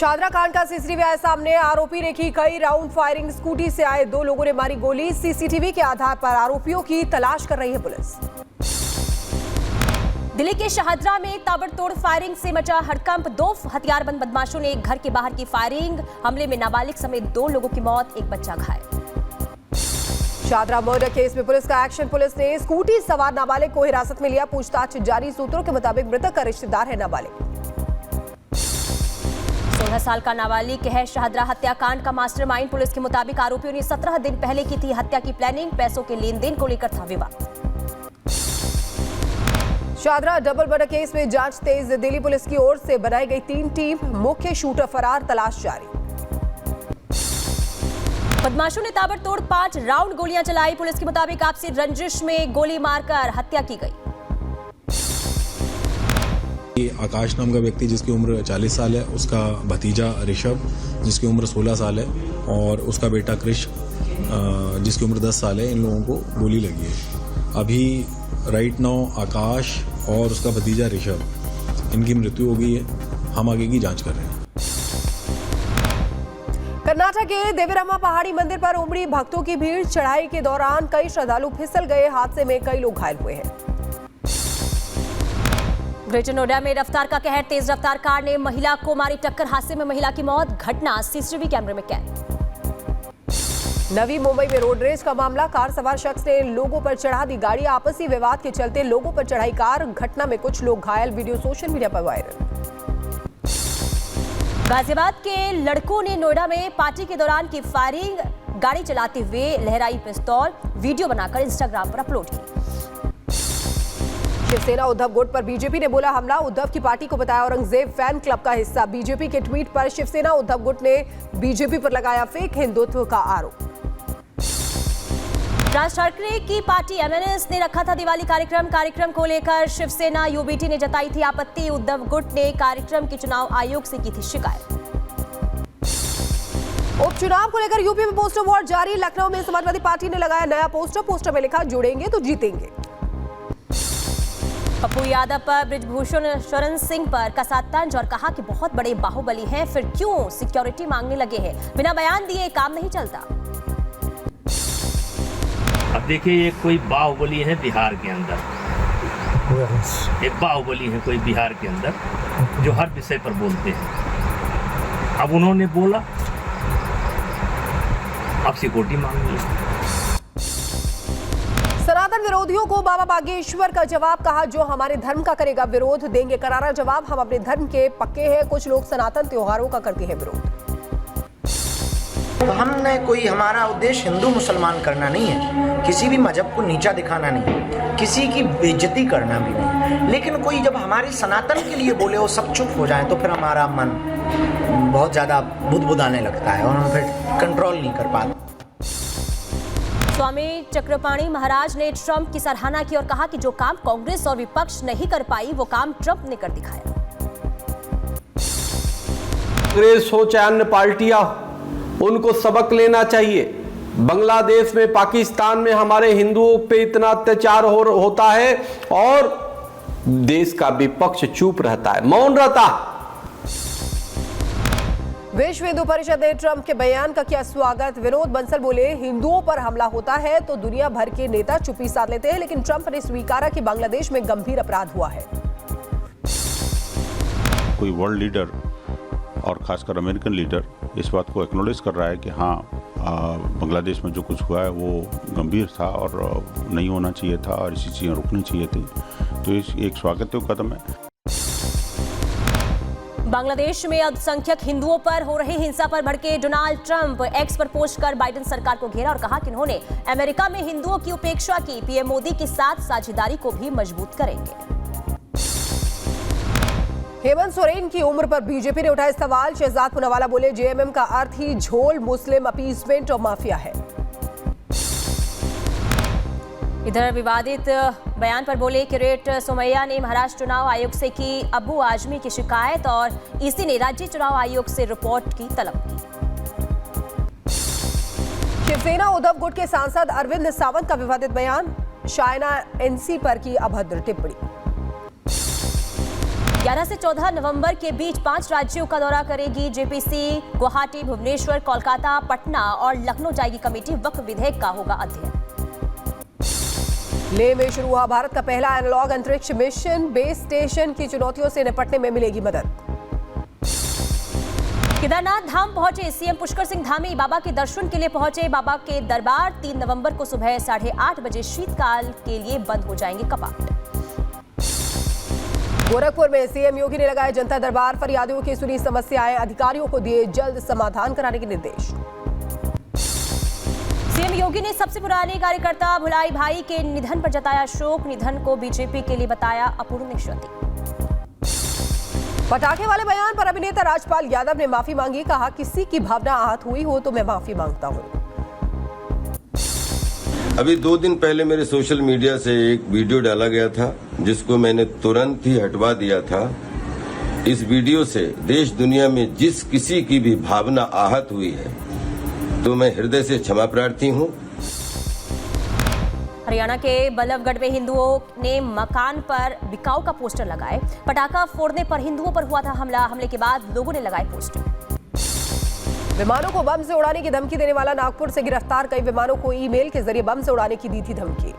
शादरा कांड का सीसीटीवी आया सामने। आरोपी ने की कई राउंड फायरिंग। स्कूटी से आए 2 लोगों ने मारी गोली। सीसीटीवी के आधार पर आरोपियों की तलाश कर रही है पुलिस। दिल्ली के शाहदरा में ताबड़तोड़ फायरिंग से मचा हड़कंप। 2 हथियारबंद बदमाशों ने एक घर के बाहर की फायरिंग। हमले में नाबालिग समेत 2 लोगों की मौत, एक बच्चा घायल। शादरा मर्डर केस में पुलिस का एक्शन। पुलिस ने स्कूटी सवार नाबालिग को हिरासत में लिया। पूछताछ जारी। सूत्रों के मुताबिक मृतक का रिश्तेदार है नाबालिग। 16 साल का नाबालिग है शाहदरा हत्याकांड का मास्टरमाइंड। पुलिस के मुताबिक आरोपियों ने 17 दिन पहले की थी हत्या की प्लानिंग। पैसों के लेन देन को लेकर था विवाद। शादरा डबल मर्डर केस में जांच तेज। दिल्ली पुलिस की ओर से बनाई गई 3 टीम। मुख्य शूटर फरार, तलाश जारी। बदमाशों ने ताबड़तोड़ 5 राउंड गोलियां चलाई। पुलिस के मुताबिक आपसी रंजिश में गोली मारकर हत्या की गई। आकाश नाम का व्यक्ति जिसकी उम्र 40 साल है, उसका भतीजा ऋषभ जिसकी उम्र 16 साल है और उसका बेटा कृष जिसकी उम्र 10 साल है, इन लोगों को गोली लगी है। अभी राइट नाउ आकाश और उसका भतीजा ऋषभ, इनकी मृत्यु हो गई है। हम आगे की जांच कर रहे हैं। कर्नाटक के देवीरम्मा पहाड़ी मंदिर पर उमड़ी भक्तों की भीड़। चढ़ाई के दौरान कई श्रद्धालु फिसल गए। हादसे में कई लोग घायल हुए हैं। ग्रेटर नोएडा में रफ्तार का कहर। तेज रफ्तार कार ने महिला को मारी टक्कर। हादसे में महिला की मौत। घटना सीसीटीवी कैमरे में कैद। नवी मुंबई में रोड रेज का मामला। कार सवार शख्स ने लोगों पर चढ़ा दी गाड़ी। आपसी विवाद के चलते लोगों पर चढ़ाई कार। घटना में कुछ लोग घायल। वीडियो सोशल मीडिया पर वायरल। गाजियाबाद के लड़कों ने नोएडा में पार्टी के दौरान की फायरिंग। गाड़ी चलाते हुए लहराई पिस्तौल। वीडियो बनाकर इंस्टाग्राम पर अपलोड की। शिवसेना उद्धव गुट पर बीजेपी ने बोला हमला। उद्धव की पार्टी को बताया औरंगजेब फैन क्लब का हिस्सा। बीजेपी के ट्वीट पर शिवसेना उद्धव गुट ने बीजेपी पर लगाया फेक हिंदुत्व का आरोप। राज ठाकरे की पार्टी एमएनएस ने रखा था दिवाली कार्यक्रम को लेकर शिवसेना यूबीटी ने जताई थी आपत्ति। उद्धव गुट ने कार्यक्रम की चुनाव आयोग से की थी शिकायत। उपचुनाव को लेकर यूपी में पोस्टर वॉर जारी। लखनऊ में समाजवादी पार्टी ने लगाया नया पोस्टर में लिखा जुड़ेंगे तो जीतेंगे। पप्पू यादव पर बृजभूषण शरण सिंह पर कसा तंज और कहा कि बहुत बड़े बाहुबली हैं, फिर क्यों सिक्योरिटी मांगने लगे हैं। बिना बयान दिए काम नहीं चलता। अब देखिए, ये कोई बाहुबली है बिहार के अंदर, एक बाहुबली है कोई बिहार के अंदर जो हर विषय पर बोलते हैं। अब उन्होंने बोला, अब सिक्योरिटी मांग ली। सनातन विरोधियों को बाबा बागेश्वर का जवाब। कहा जो हमारे धर्म का करेगा विरोध देंगे करारा जवाब। हम अपने धर्म के पक्के हैं। कुछ लोग सनातन त्योहारों का करते हैं विरोध। तो हमने कोई, हमारा उद्देश्य हिंदू मुसलमान करना नहीं है, किसी भी मजहब को नीचा दिखाना नहीं, किसी की बेइज्जती करना भी नहीं। लेकिन कोई जब हमारे सनातन के लिए बोले वो सब चुप हो जाए तो फिर हमारा मन बहुत ज़्यादा बुदबुदाने लगता है और हम फिर कंट्रोल नहीं कर पाते। स्वामी चक्रपाणी महाराज ने ट्रंप की सराहना की और कहा कि जो काम कांग्रेस और विपक्ष नहीं कर पाई वो काम ट्रंप ने कर दिखाया। कांग्रेस हो चाहे अन्य पार्टियां, उनको सबक लेना चाहिए। बांग्लादेश में, पाकिस्तान में हमारे हिंदुओं पे इतना अत्याचार होता है और देश का विपक्ष चुप रहता है, मौन रहता है। विश्व हिंदू परिषद ने ट्रंप के बयान का किया स्वागत। विनोद बंसल बोले हिंदुओं पर हमला होता है तो दुनिया भर के नेता चुप्पी साध लेते हैं, लेकिन ट्रंप ने स्वीकारा कि बांग्लादेश में गंभीर अपराध हुआ है। कोई वर्ल्ड लीडर और खासकर अमेरिकन लीडर इस बात को एक्नॉलेज कर रहा है कि हाँ, बांग्लादेश में जो कुछ हुआ है वो गंभीर था और नहीं होना चाहिए था और इसी चीज़ें रुकनी चाहिए थी। तो एक स्वागत योग्य कदम है। बांग्लादेश में अल्पसंख्यक हिंदुओं पर हो रही हिंसा पर भड़के डोनाल्ड ट्रंप एक्स पर पोस्ट कर बाइडेन सरकार को घेरा और कहा कि उन्होंने अमेरिका में हिंदुओं की उपेक्षा की। पीएम मोदी के साथ साझेदारी को भी मजबूत करेंगे। हेमंत सोरेन की उम्र पर बीजेपी ने उठाया सवाल। शहजाद पूनावाला बोले जेएमएम का अर्थ ही झोल, मुस्लिम अपीसमेंट और माफिया है। इधर विवादित बयान पर बोले किरीट सोमैया ने महाराष्ट्र चुनाव आयोग से की अबू आजमी की शिकायत और ईसी ने राज्य चुनाव आयोग से रिपोर्ट की तलब की। शिवसेना उद्धव गुट के सांसद अरविंद सावंत का विवादित बयान। शायना एनसी पर की अभद्र टिप्पणी। 11 से 14 नवंबर के बीच 5 राज्यों का दौरा करेगी जेपीसी। गुवाहाटी, भुवनेश्वर, कोलकाता, पटना और लखनऊ जाएगी कमेटी। वक्फ विधेयक का होगा अध्ययन। लेह में शुरू हुआ भारत का पहला एनालॉग अंतरिक्ष मिशन। बेस स्टेशन की चुनौतियों से निपटने में मिलेगी मदद। केदारनाथ धाम पहुंचे सीएम पुष्कर सिंह धामी। बाबा के दर्शन के लिए पहुंचे। बाबा के दरबार 3 नवंबर को सुबह 8:30 बजे शीतकाल के लिए बंद हो जाएंगे कपाट। गोरखपुर में सीएम योगी ने लगाए जनता दरबार। फरियादियों की सुनी समस्याएं। अधिकारियों को दिए जल्द समाधान कराने के निर्देश। सीएम योगी ने सबसे पुराने कार्यकर्ता भुलाई भाई के निधन पर जताया शोक। निधन को बीजेपी के लिए बताया अपूर्णीय क्षति। पटाखे वाले बयान पर अभिनेता राजपाल यादव ने माफी मांगी। कहा, किसी की भावना आहत हुई हो तो मैं माफी मांगता हूं। अभी 2 दिन पहले मेरे सोशल मीडिया से एक वीडियो डाला गया था जिसको मैंने तुरंत ही हटवा दिया था। इस वीडियो से देश दुनिया में जिस किसी की भी भावना आहत हुई है तो मैं हृदय से क्षमा प्रार्थी हूं। हरियाणा के बल्लभगढ़ में हिंदुओं ने मकान पर बिकाऊ का पोस्टर लगाए। पटाखा फोड़ने पर हिंदुओं पर हुआ था हमला। हमले के बाद लोगों ने लगाए पोस्टर। विमानों को बम से उड़ाने की धमकी देने वाला नागपुर से गिरफ्तार। कई विमानों को ईमेल के जरिए बम से उड़ाने की दी थी धमकी।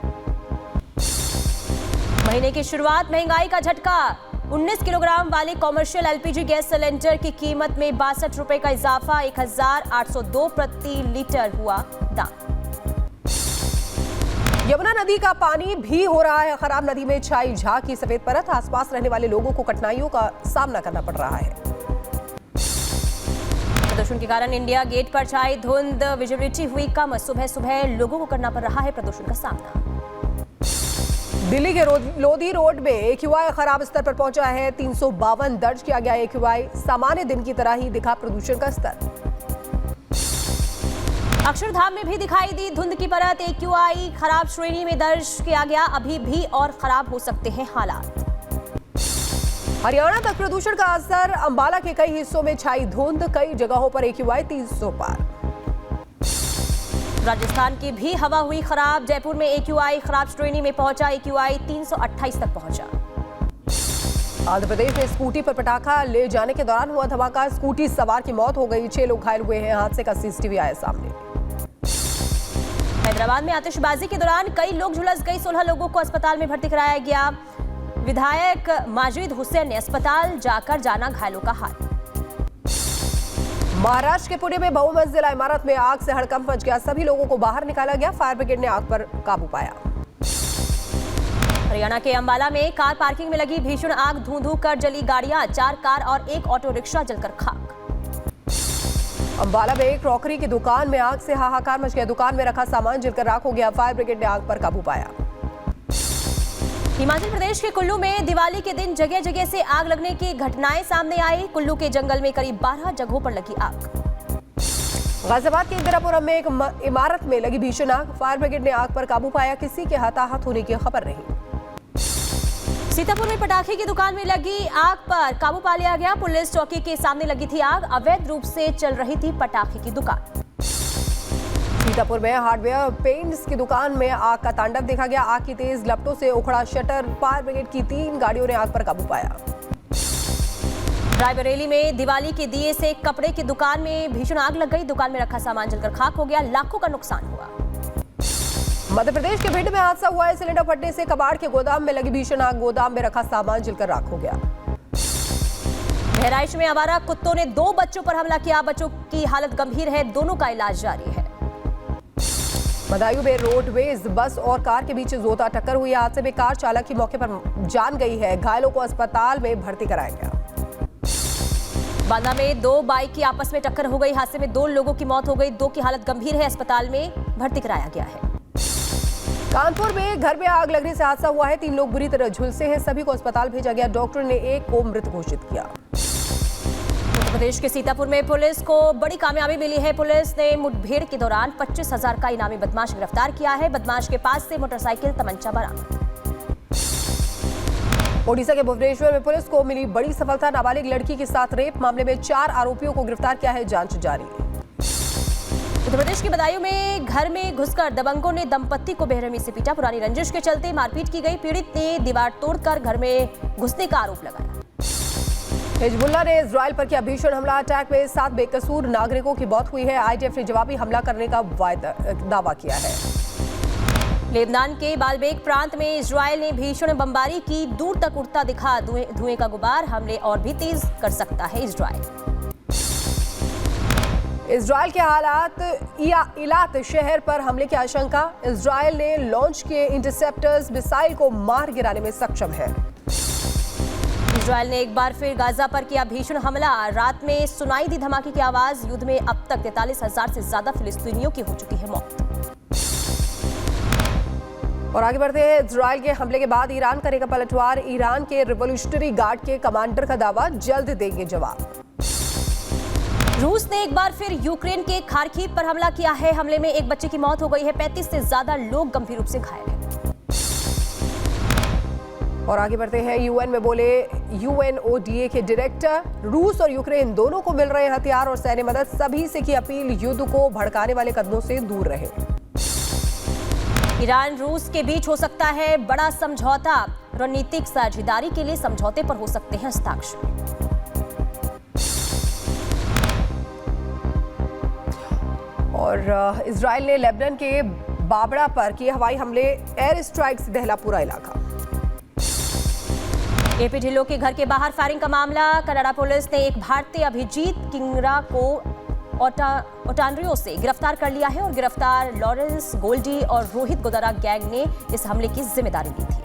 महीने की शुरुआत महंगाई का झटका। 19 किलोग्राम वाले कॉमर्शियल एलपीजी गैस सिलेंडर की कीमत में 62 रुपए का इजाफा। 1802 प्रति लीटर हुआ दाम। यमुना नदी का पानी भी हो रहा है खराब। नदी में छाई झाग की सफेद परत। आसपास रहने वाले लोगों को कठिनाइयों का सामना करना पड़ रहा है। प्रदूषण के कारण इंडिया गेट पर छाई धुंध। विजिबिलिटी हुई कम। सुबह सुबह लोगों को करना पड़ रहा है प्रदूषण का सामना। दिल्ली के लोधी रोड में एक्यूआई खराब स्तर पर पहुंचा है। 352 दर्ज किया गया एक्यूआई। सामान्य दिन की तरह ही दिखा प्रदूषण का स्तर। अक्षरधाम में भी दिखाई दी धुंध की परत। एक्यूआई खराब श्रेणी में दर्ज किया गया। अभी भी और खराब हो सकते हैं हालात। हरियाणा तक प्रदूषण का असर। अंबाला के कई हिस्सों में छाई धुंध। कई जगहों पर एक्यूआई 300 पार। राजस्थान की भी हवा हुई खराब। जयपुर में एक्यूआई खराब श्रेणी में पहुंचा। एक्यूआई 328 तक पहुंचा। आंध्र प्रदेश में स्कूटी पर पटाखा ले जाने के दौरान हुआ धमाका। स्कूटी सवार की मौत हो गई। 6 लोग घायल हुए हैं। हादसे का सीसीटीवी आया सामने। हैदराबाद में आतिशबाजी के दौरान कई लोग झुलस गए। 16 लोगों को अस्पताल में भर्ती कराया गया। विधायक माजिद हुसैन ने अस्पताल जाकर जाना घायलों का हाल। महाराष्ट्र के पुणे में बहुमंजिला इमारत में आग से हड़कंप मच गया। सभी लोगों को बाहर निकाला गया। फायर ब्रिगेड ने आग पर काबू पाया। हरियाणा के अंबाला में कार पार्किंग में लगी भीषण आग। धूं-धूं कर जली गाड़ियां। 4 कार और 1 ऑटो रिक्शा जलकर खाक। अंबाला में एक क्रॉकरी की दुकान में आग से हाहाकार मच गया। दुकान में रखा सामान जलकर राख हो गया। फायर ब्रिगेड ने आग पर काबू पाया। हिमाचल प्रदेश के कुल्लू में दिवाली के दिन जगह जगह से आग लगने की घटनाएं सामने आई। कुल्लू के जंगल में करीब 12 जगहों पर लगी आग। गाजियाबाद के इंदिरापुरम में एक इमारत में लगी भीषण आग। फायर ब्रिगेड ने आग पर काबू पाया। किसी के हताहत होने की खबर नहीं। सीतापुर में पटाखे की दुकान में लगी आग पर काबू पा लिया गया। पुलिस चौकी के सामने लगी थी आग। अवैध रूप से चल रही थी पटाखे की दुकान। सीतापुर में हार्डवेयर पेंट्स की दुकान में आग का तांडव देखा गया। आग की तेज लपटों से उखड़ा शटर। फायर ब्रिगेड की 3 गाड़ियों ने आग पर काबू पाया। रायबरेली में दिवाली के दिए से कपड़े की दुकान में भीषण आग लग गई। दुकान में रखा सामान जलकर खाक हो गया। लाखों का नुकसान हुआ। मध्य प्रदेश के भिंड में हादसा हुआ है। सिलेंडर फटने से कबाड़ के गोदाम में लगी भीषण आग। गोदाम में रखा सामान जलकर राख हो गया। बहराइच में आवारा कुत्तों ने 2 बच्चों पर हमला किया। बच्चों की हालत गंभीर है। दोनों का इलाज जारी है। बदायूं में रोडवेज बस और कार के बीच जोरदार टक्कर हुई। हादसे में कार चालक की मौके पर जान गई है। घायलों को अस्पताल में भर्ती कराया गया। बांदा में 2 बाइक की आपस में टक्कर हो गई। हादसे में 2 लोगों की मौत हो गई। 2 की हालत गंभीर है। अस्पताल में भर्ती कराया गया है। कानपुर में घर में आग लगने से हादसा हुआ है। 3 लोग बुरी तरह झुलसे हैं। सभी को अस्पताल भेजा गया। डॉक्टर ने एक को मृत घोषित किया। उत्तर प्रदेश के सीतापुर में पुलिस को बड़ी कामयाबी मिली है। पुलिस ने मुठभेड़ के दौरान 25,000 का इनामी बदमाश गिरफ्तार किया है। बदमाश के पास से मोटरसाइकिल, तमंचा बरामद। ओडिशा के भुवनेश्वर में पुलिस को मिली बड़ी सफलता। नाबालिग लड़की के साथ रेप मामले में 4 आरोपियों को गिरफ्तार किया है। जांच जारी है। उत्तर प्रदेश के बदायूं में घर में घुसकर दबंगों ने दंपत्ति को बेरहमी से पीटा। पुरानी रंजिश के चलते मारपीट की गई। पीड़ित ने दीवार तोड़कर घर में घुसने का आरोप लगाया। हिजबुल्लाह ने इजराइल पर किया भीषण हमला। अटैक में 7 बेकसूर नागरिकों की मौत हुई है। आईडीएफ ने जवाबी हमला करने का दावा किया है। लेबनान के बालबेक प्रांत में इजराइल ने भीषण बमबारी की। दूर तक उड़ता दिखा धुएं का गुबार। हमले और भी तेज कर सकता है इजराइल। इजराइल के हालात। इलात शहर पर हमले की आशंका। इजराइल ने लॉन्च किए इंटरसेप्टर्स मिसाइल को मार गिराने में सक्षम है। इजराइल ने एक बार फिर गाजा पर किया भीषण हमला। रात में सुनाई दी धमाके की आवाज। युद्ध में अब तक 43,000 से ज्यादा फिलिस्तीनियों की हो चुकी है मौत। और आगे बढ़ते हैं। इजराइल के हमले के बाद ईरान करेगा पलटवार। ईरान के रिवॉल्यूशनरी गार्ड के कमांडर का दावा, जल्द देंगे जवाब। रूस ने एक बार फिर यूक्रेन के खार्किव पर हमला किया है। हमले में एक बच्चे की मौत हो गई है। 35 से ज्यादा लोग गंभीर रूप से घायल हैं। और आगे बढ़ते हैं। यूएन में बोले यूएनओडीए के डायरेक्टर, रूस और यूक्रेन दोनों को मिल रहे हथियार और सैन्य मदद। सभी से की अपील, युद्ध को भड़काने वाले कदमों से दूर रहे। ईरान रूस के बीच हो सकता है बड़ा समझौता। रणनीतिक साझेदारी के लिए समझौते पर हो सकते हैं हस्ताक्षर। और इजराइल ने लेबनान के बाबड़ा पर किए हवाई हमले। एयर स्ट्राइक से दहला पूरा इलाका। एपी ढिल्लों के घर के बाहर फायरिंग का मामला। कनाडा पुलिस ने एक भारतीय अभिजीत किंगरा को ओटानरियो से गिरफ्तार कर लिया है और गिरफ्तार लॉरेंस गोल्डी और रोहित गोदारा गैंग ने इस हमले की जिम्मेदारी ली थी।